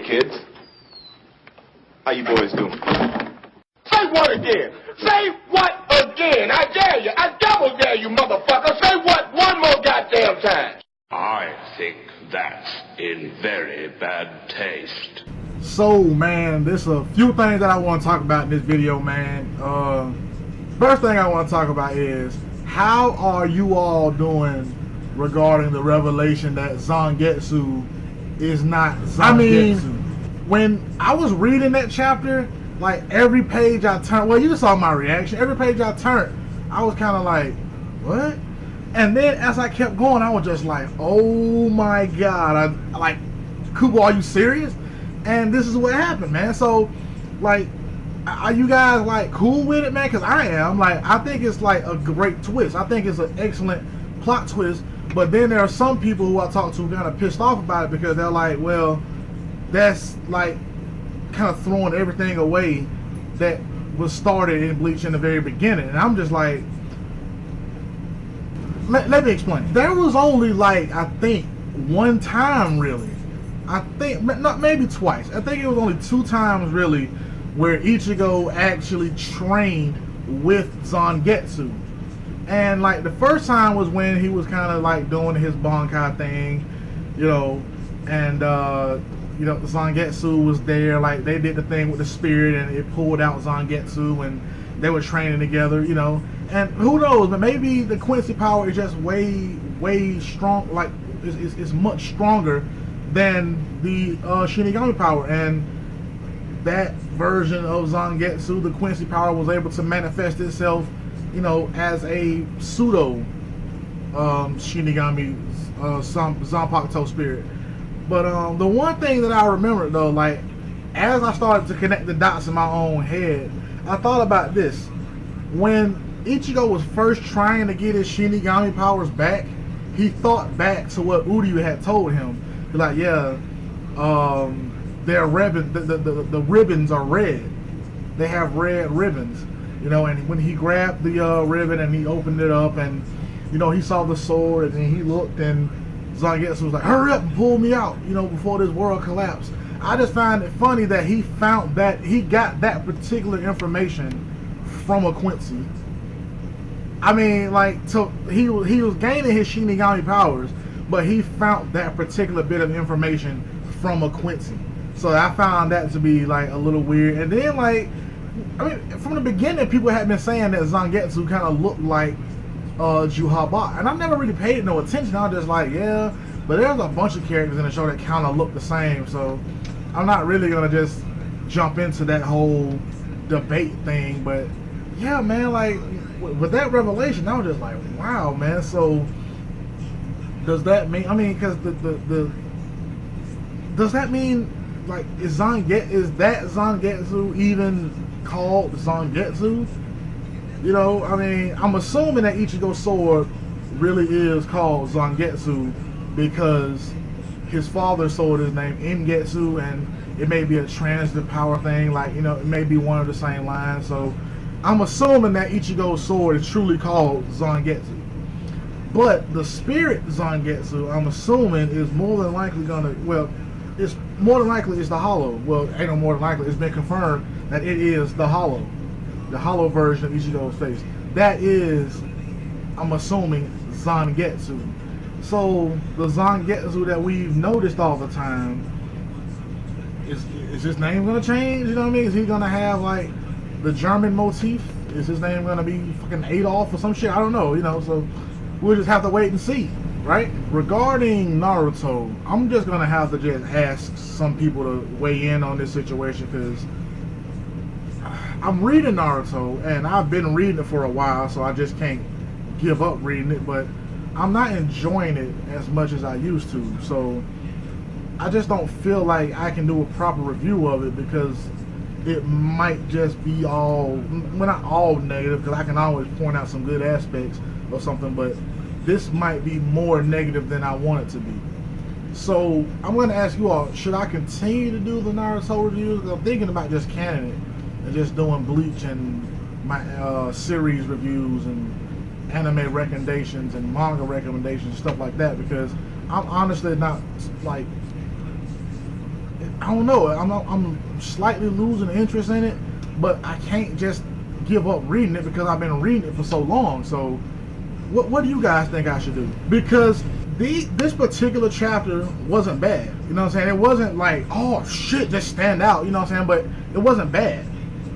kids. How you boys doing? Say what again? Say what again? I dare you. I double dare you, motherfucker. Say what one more goddamn time. I think that's in very bad taste. So, man, there's a few things that I want to talk about in this video, man. First thing I want to talk about is, how are you all doing regarding the revelation that Zangetsu is not Zangetsu? I mean, when I was reading that chapter, like every page I turned, well, you just saw my reaction. Every page I turned, I was kind of like, what? And then as I kept going, I was just like, oh my God. I like, Kubo, are you serious? And this is what happened, man. So, like, are you guys, like, cool with it, man? Because I am. Like, I think it's, like, a great twist. I think it's an excellent plot twist. But then there are some people who I talk to kind of pissed off about it because they're like, well, that's, like, kind of throwing everything away that was started in Bleach in the very beginning. And I'm just like, let me explain. There was only, like, I think, one time, really. I think, not maybe twice. I think it was only 2 times, really, where Ichigo actually trained with Zangetsu. And, like, the first time was when he was kind of, like, doing his Bankai thing, you know, and, you know, Zangetsu was there. Like, they did the thing with the spirit, and it pulled out Zangetsu, and they were training together, you know. And who knows, but maybe the Quincy power is just way strong, like, it's much stronger than the Shinigami power. And that version of Zangetsu, the Quincy power, was able to manifest itself, you know, as a pseudo Shinigami Zanpakuto spirit. But the one thing that I remember, though, like, as I started to connect the dots in my own head, I thought about this. When Ichigo was first trying to get his Shinigami powers back, he thought back to what Uryu had told him. Like, yeah, their ribbon, the ribbons are red. They have red ribbons, you know. And when he grabbed the ribbon and he opened it up, and you know, he saw the sword, and he looked, and Zangetsu was like, "Hurry up and pull me out, you know, before this world collapsed." I just find it funny that he found that he got that particular information from a Quincy. I mean, like, so he was gaining his Shinigami powers, but he found that particular bit of information from a Quincy. So I found that to be, like, a little weird. And then, like, I mean, from the beginning, people had been saying that Zangetsu kind of looked like Juhaba. And I never really paid no attention. I was just like, yeah. But there's a bunch of characters in the show that kind of look the same. So I'm not really going to just jump into that whole debate thing. But, yeah, man, like, with that revelation, I was just like, wow, man. So does that mean, I mean, because does that mean, like, is that Zangetsu even called Zangetsu? You know, I mean, I'm assuming that Ichigo's sword really is called Zangetsu because his father's sword is named Ingetsu, and it may be a transitive power thing, like, you know, it may be one of the same lines. So I'm assuming that Ichigo's sword is truly called Zangetsu. But the spirit Zangetsu, I'm assuming, is more than likely gonna, well, it's more than likely it's the hollow. Well, ain't no more than likely, it's been confirmed that it is the hollow version of Ichigo's face. That is, I'm assuming, Zangetsu. So the Zangetsu that we've noticed all the time, is his name gonna change? You know what I mean? Is he gonna have, like, the German motif? Is his name gonna be fucking Adolf or some shit? I don't know, you know, so we'll just have to wait and see, right? Regarding Naruto, I'm just gonna have to just ask some people to weigh in on this situation, because I'm reading Naruto, and I've been reading it for a while, so I just can't give up reading it, but I'm not enjoying it as much as I used to. So I just don't feel like I can do a proper review of it, because it might just be all, well, not all negative, because I can always point out some good aspects or something, but this might be more negative than I want it to be. So I'm going to ask you all, should I continue to do the Naruto reviews? Because I'm thinking about just canning it and just doing Bleach and my series reviews and anime recommendations and manga recommendations and stuff like that, because I'm honestly not, like, I don't know. I'm slightly losing interest in it, but I can't just give up reading it because I've been reading it for so long. So, what do you guys think I should do? Because this particular chapter wasn't bad. You know what I'm saying? It wasn't like, oh shit, just stand out. You know what I'm saying? But it wasn't bad.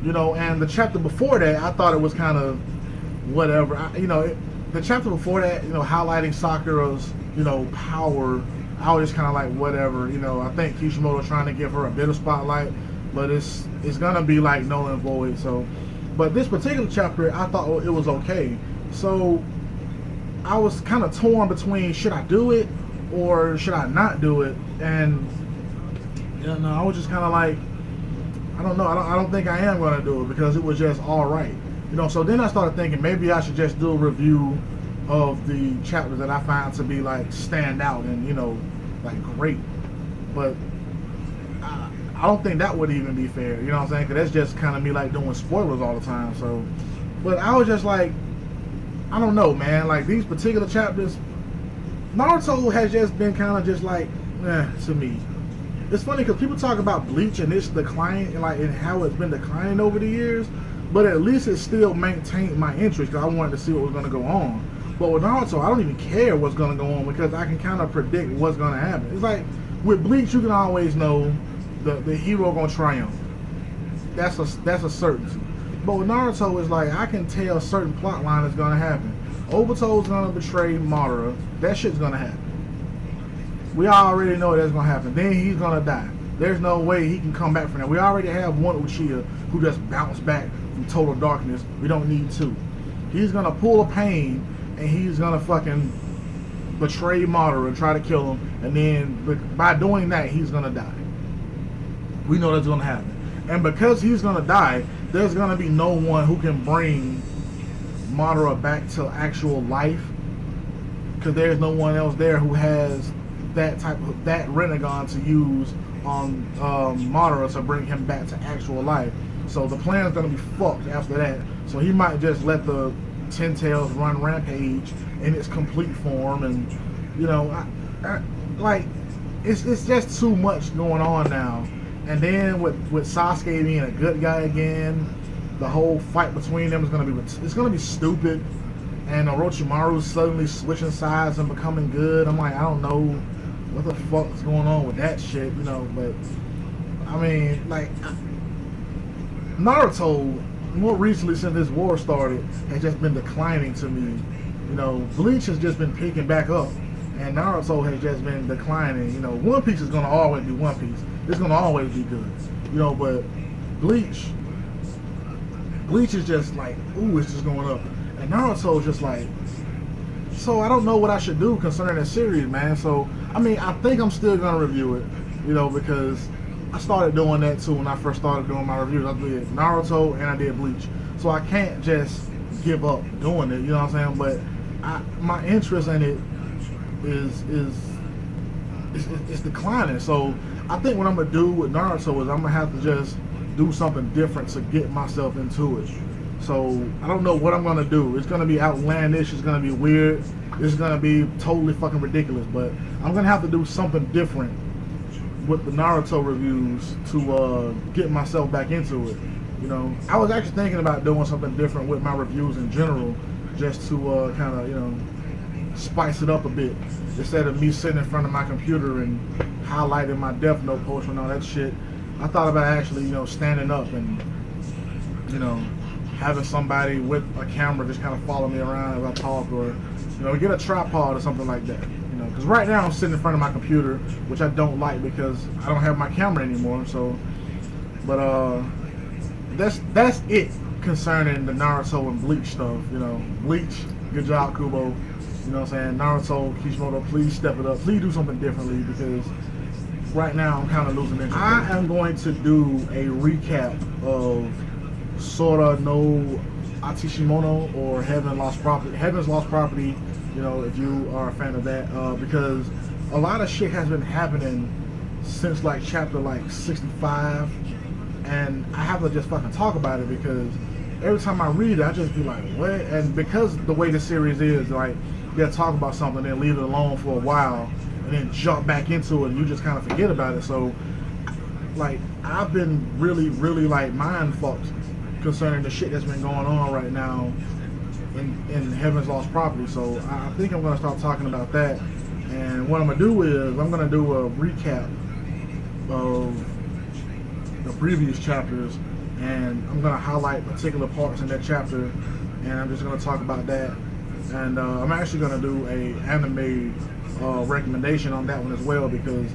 You know, and the chapter before that, I thought it was kind of whatever. The chapter before that, highlighting Sakura's, power, I was just kind of like, whatever. I think Kishimoto's trying to give her a bit of spotlight, but it's gonna be like null and void. So, but this particular chapter, I thought it was okay. So I was kind of torn between should I do it or should I not do it, and I was just kind of like, I don't know. I don't think I am gonna do it because it was just all right. So then I started thinking maybe I should just do a review of the chapters that I find to be like stand out and like great. But I don't think that would even be fair. You know what I'm saying? Because that's just kind of me like doing spoilers all the time. So, but I was just like, I don't know, man. Like these particular chapters, Naruto has just been kind of just like, to me. It's funny because people talk about Bleach and its decline and how it's been declining over the years, but at least it still maintained my interest because I wanted to see what was going to go on. But with Naruto, I don't even care what's going to go on because I can kind of predict what's going to happen. It's like with Bleach, you can always know the hero going to triumph. That's a certainty. But with Naruto, it's like I can tell a certain plot line is going to happen. Obito's going to betray Madara. That shit's going to happen. We already know that's going to happen. Then he's going to die. There's no way he can come back from that. We already have one Uchiha who just bounced back from total darkness. We don't need two. He's going to pull a pain and he's going to fucking betray Madara and try to kill him. And then by doing that, he's going to die. We know that's going to happen. And because he's going to die, there's going to be no one who can bring Madara back to actual life. Because there's no one else there who has that Rinnegan to use on Madara to bring him back to actual life. So the plan's gonna be fucked after that. So he might just let the Ten Tails run rampage in its complete form, and it's just too much going on now. And then with Sasuke being a good guy again, the whole fight between them is gonna be stupid. And Orochimaru's suddenly switching sides and becoming good. I'm like, I don't know what the fuck is going on with that shit, but I mean, like, Naruto, more recently since this war started, has just been declining to me. Bleach has just been picking back up, and Naruto has just been declining. One Piece is going to always be One Piece. It's going to always be good, but Bleach is just like, ooh, it's just going up. And Naruto is just like, so I don't know what I should do concerning that series, man. So, I mean, I think I'm still going to review it, because I started doing that too when I first started doing my reviews. I did Naruto and I did Bleach. So I can't just give up doing it, you know what I'm saying? But my interest in it is declining. So I think what I'm going to do with Naruto is I'm going to have to just do something different to get myself into it. So I don't know what I'm going to do. It's going to be outlandish. It's going to be weird. It's going to be totally fucking ridiculous. But I'm going to have to do something different with the Naruto reviews to get myself back into it. I was actually thinking about doing something different with my reviews in general, just to kind of, spice it up a bit. Instead of me sitting in front of my computer and highlighting my Death Note poster and all that shit, I thought about actually, standing up and, having somebody with a camera just kind of follow me around as I talk, or get a tripod or something like that. Because right now I'm sitting in front of my computer, which I don't like because I don't have my camera anymore. So, but that's it concerning the Naruto and Bleach stuff. Bleach, good job, Kubo. You know what I'm saying? Naruto, Kishimoto, please step it up. Please do something differently because right now I'm kind of losing interest. I am going to do a recap of Sora no Otoshimono, or Heaven's Lost Property, if you are a fan of that, because a lot of shit has been happening since like chapter 65, and I have to just fucking talk about it because every time I read it, I just be like, what? And because the way the series is, like, you gotta talk about something, then leave it alone for a while, and then jump back into it, and you just kind of forget about it. So like I've been really like mind fucked concerning the shit that's been going on right now in Heaven's Lost Property. So I think I'm gonna start talking about that. And what I'm gonna do is I'm gonna do a recap of the previous chapters, and I'm gonna highlight particular parts in that chapter, and I'm just gonna talk about that. And I'm actually gonna do a anime recommendation on that one as well, because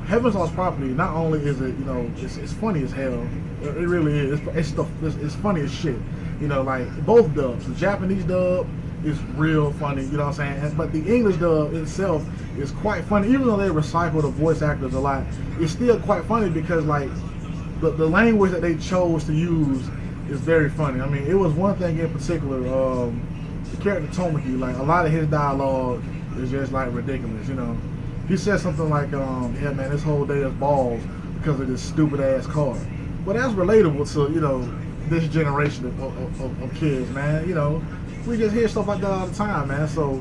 Heaven's Lost Property, not only is it, you know, it's funny as hell. It really is. It's funny as shit. You know, like both dubs. The Japanese dub is real funny, you know what I'm saying? But the English dub itself is quite funny. Even though they recycle the voice actors a lot, it's still quite funny because like the language that they chose to use is very funny. I mean, it was one thing in particular, the character Tomoki, like a lot of his dialogue is just like ridiculous, you know. He said something like, yeah man, this whole day is balls because of this stupid ass car. But that's relatable to, you know, this generation of kids, man. You know, we just hear stuff like that all the time, man. So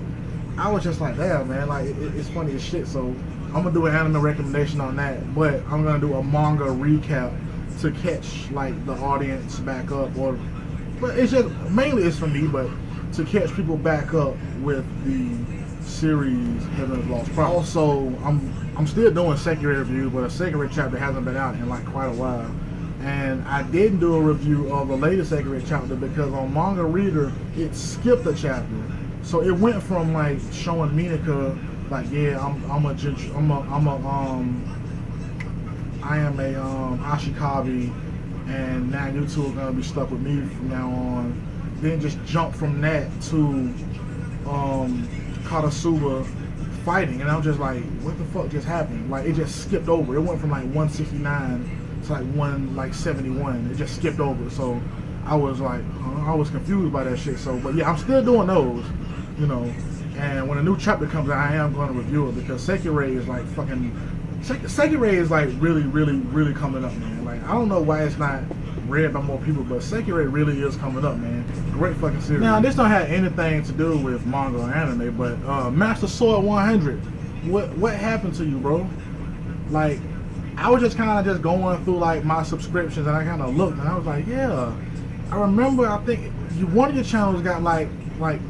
I was just like, damn, man, like it's funny as shit. So I'm gonna do an anime recommendation on that, but I'm gonna do a manga recap to catch like the audience back up, but it's just mainly it's for me, but to catch people back up with the series Heaven's Lost Property. Also, I'm still doing Sekiro reviews, but a Sekiro chapter hasn't been out in like quite a while. And I didn't do a review of the latest Sekiro chapter because on Manga Reader it skipped a chapter. So it went from like showing Minika like, yeah, I am a Ashikabi, and now you two are gonna be stuck with me from now on. Then just jump from that to Karasuba fighting, and I'm just like, what the fuck just happened? Like it just skipped over. It went from like 169 to like 171. It just skipped over. So I was like, I was confused by that shit. So, but yeah, I'm still doing those, you know. And when a new chapter comes out, I am going to review it because Sekiro is like fucking. Sekiro is like really coming up, man. Like I don't know why it's not read by more people, but Sekiro really is coming up, man. Great fucking series. Now this don't have anything to do with manga or anime, but MasterSword100, what happened to you, bro? Like I was just kind of just going through like my subscriptions, and I kind of looked, and I was like, yeah, I remember. I think one of your channels got like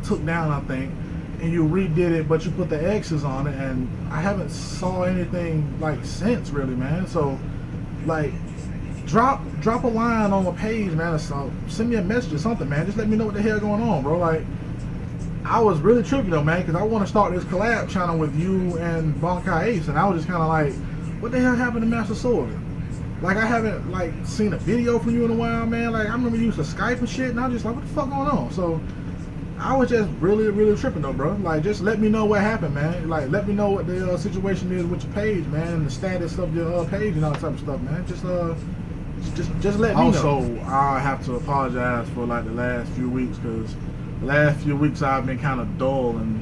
took down, I think. And you redid it, but you put the X's on it, and I haven't saw anything like since, really, man. So, like, drop a line on the page, man, or send me a message or something, man. Just let me know what the hell going on, bro. Like, I was really tripping though, man, because I want to start this collab channel with you and Bankai Ace, and I was just kind of like, what the hell happened to Master Sword? Like, I haven't like seen a video from you in a while, man. Like, I remember you used to Skype and shit, and I was just like, what the fuck going on? So I was just really tripping though, bro. Like, just let me know what happened, man. Like, let me know what the situation is with your page, man, and the status of your page and all that type of stuff, man. Just let me know. Also, I have to apologize for like the last few weeks, because the last few weeks I've been kind of dull, and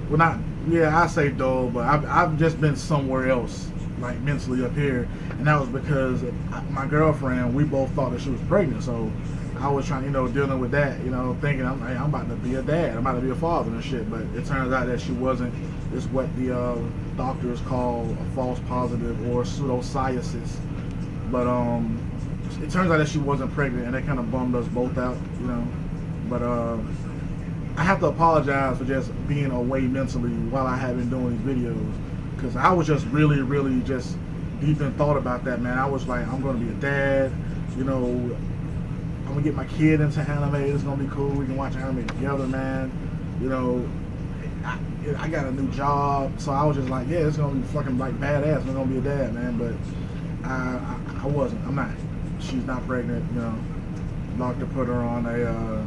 well, not, yeah, I say dull, but I've just been somewhere else, like mentally up here, and that was because my girlfriend, we both thought that she was pregnant, so I was trying, you know, dealing with that, you know, thinking I'm about to be a dad, I'm about to be a father and shit, but it turns out that she wasn't. It's what the doctors call a false positive or pseudocyesis. But it turns out that she wasn't pregnant, and that kind of bummed us both out, you know. But I have to apologize for just being away mentally while I have been doing these videos, because I was just really just deep in thought about that, man. I was like, I'm going to be a dad, you know. I'm gonna get my kid into anime. It's gonna be cool. We can watch anime together, man. You know, I got a new job, so I was just like, yeah, it's gonna be fucking like badass. I'm gonna be a dad, man. But I wasn't. I'm not. She's not pregnant. You know, doctor put her on a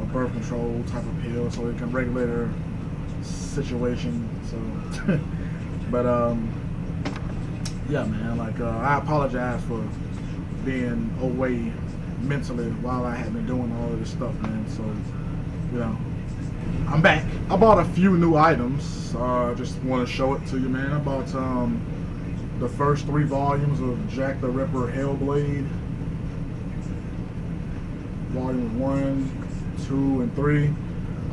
birth control type of pill so it can regulate her situation. So, but yeah, man. Like I apologize for being away mentally while I had been doing all of this stuff, man. So, you know, I'm back. I bought a few new items. Just want to show it to you, man. I bought the first 3 volumes of Jack the Ripper Hellblade, volumes 1, 2, and 3.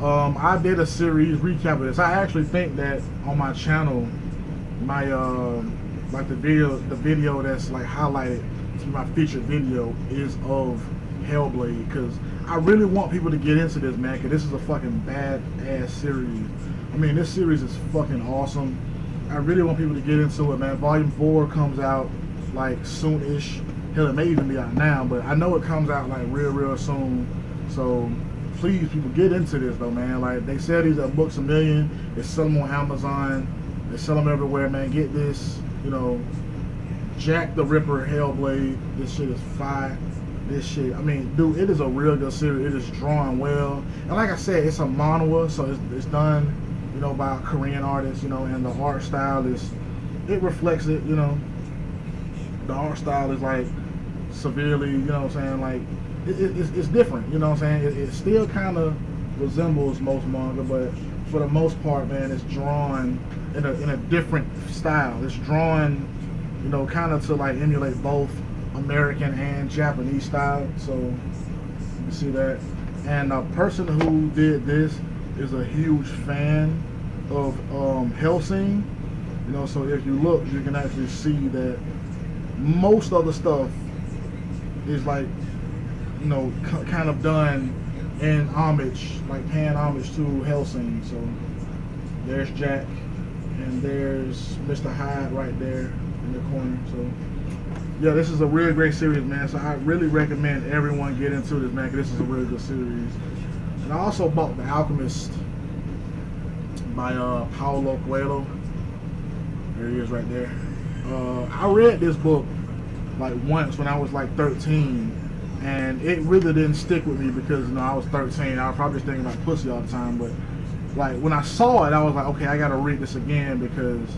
I did a series recap of this. I actually think that on my channel, my like the video that's like highlighted to my featured video is of Hellblade, because I really want people to get into this, man, because this is a fucking badass series. I mean, this series is fucking awesome. I really want people to get into it, man. Volume 4 comes out like soon-ish. Hell, it may even be out now, but I know it comes out like real soon. So please, people, get into this though, man. Like, they sell these at books a million. They sell them on Amazon. They sell them everywhere, man. Get this, you know, Jack the Ripper Hellblade. This shit is fire. This shit, I mean, dude, it is a real good series. It is drawn well, and like I said, it's a manhwa, so it's done, you know, by a Korean artist, you know, and the art style it reflects it, you know. The art style is like severely, you know what I'm saying, like it's different, you know what I'm saying. It still kind of resembles most manga, but for the most part, man, it's drawn in a different style. It's drawn, you know, kind of to like emulate both American and Japanese style. So you can see that. And a person who did this is a huge fan of Hellsing, you know, so if you look, you can actually see that most of the stuff is like, you know, kind of done in homage, like paying homage to Hellsing. So there's Jack and there's Mr. Hyde right there in the corner. So yeah, this is a really great series, man. So I really recommend everyone get into this, man, because this is a really good series. And I also bought The Alchemist by Paulo Coelho. There he is right there. I read this book like once when I was like 13, and it really didn't stick with me because, you know, I was 13. I was probably just thinking about pussy all the time. But like when I saw it, I was like, okay, I gotta read this again, because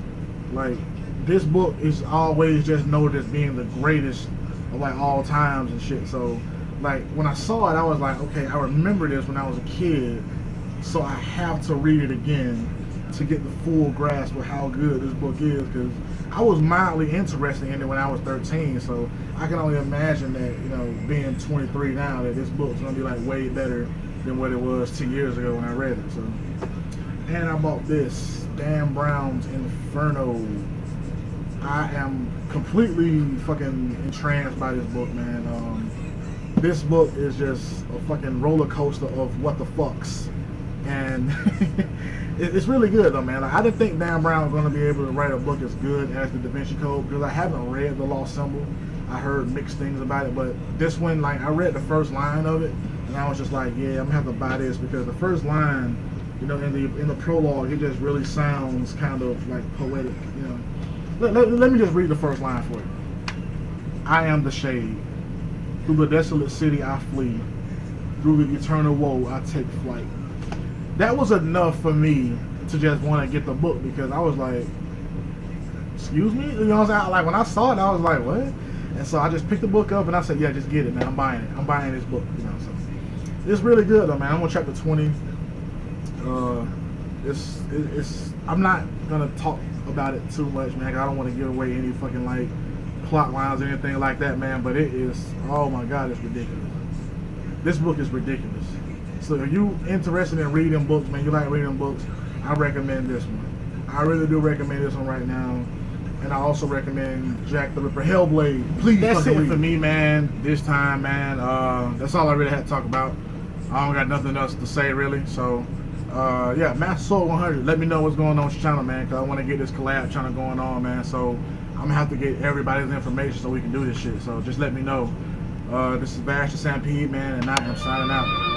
like this book is always just noted as being the greatest of like all times and shit. So like when I saw it, I was like, okay, I remember this when I was a kid, so I have to read it again to get the full grasp of how good this book is, because I was mildly interested in it when I was 13. So I can only imagine that, you know, being 23 now, that this book's gonna be like way better than what it was 2 years ago when I read it. So, and I bought this Dan Brown's Inferno. I am completely fucking entranced by this book, man. This book is just a fucking roller coaster of what the fucks, and it's really good though, man. Like, I didn't think Dan Brown was going to be able to write a book as good as the Da Vinci Code, because I haven't read The Lost Symbol. I heard mixed things about it, but this one, like, I read the first line of it, and I was just like, yeah, I'm gonna have to buy this, because the first line, you know, in the prologue, it just really sounds kind of like poetic, you know. Let me just read the first line for you. I am the shade. Through the desolate city I flee. Through the eternal woe I take flight. That was enough for me to just want to get the book, because I was like, excuse me? You know what I'm saying? Like when I saw it, I was like, what? And so I just picked the book up and I said, yeah, just get it, man. I'm buying it. I'm buying this book, you know. So it's really good though, man. I'm on chapter 20. I'm not gonna talk about it too much, man, 'cause I don't want to give away any fucking like plot lines or anything like that, man. But it is, oh my god, it's ridiculous. This book is ridiculous. So if you interested in reading books, man, you like reading books, I recommend this one. I really do recommend this one right now. And I also recommend Jack the Ripper Hellblade. Please, that's it for me, man. This time, man. That's all I really had to talk about. I don't got nothing else to say, really. So, yeah, MasterSword100. Let me know what's going on with your channel, man, because I want to get this collab channel going on, man. So, I'm going to have to get everybody's information so we can do this shit. So, just let me know. This is Bash the Stampede, man, and I am signing out.